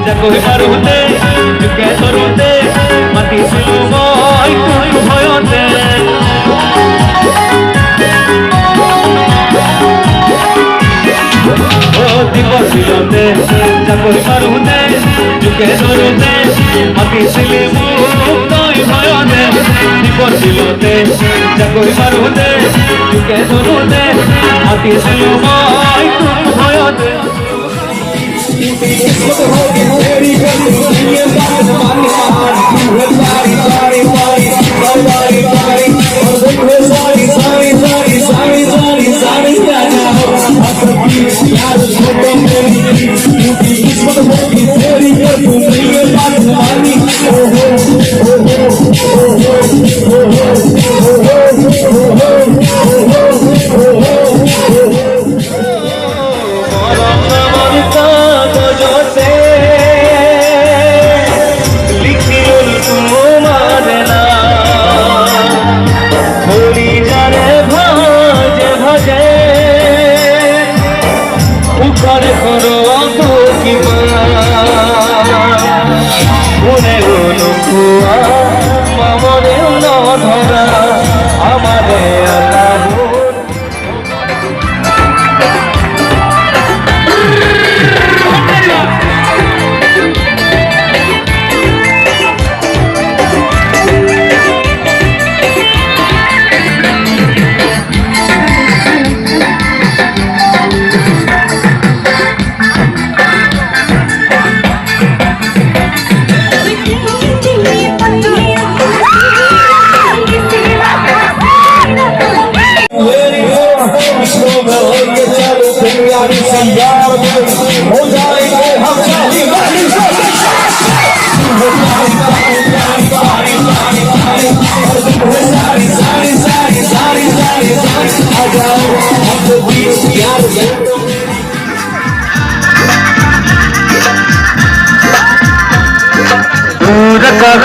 Jagohi marute, juke sorute, mati silumoi kuyu hoyote. Oh divosilate, jagohi marute, juke sorute, mati silumoi hoyote. Divosilate, jagohi marute, juke sorute, mati silumoi kuyu hoyote.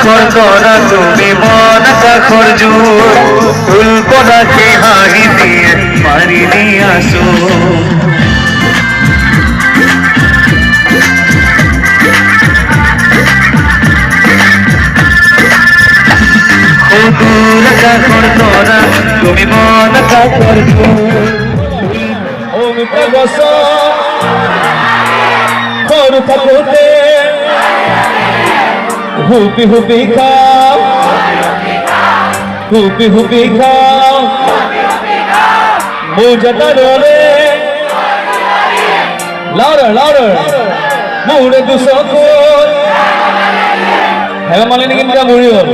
খরকরা তুমি মন খরজুর ফুলকোনাকে হাহি দিয়ে মারি নিয়ে আসো খরকরা তুমি মন খরজুর ওমটা বসো করু থাকতে হুপি হুপি খাও হুপি হুপি খাও মুজটা রে লাউডার লাউডার মুড়ে দুশো কোট হ্যাঁ মালিনী কিন্তু মুড়ি হল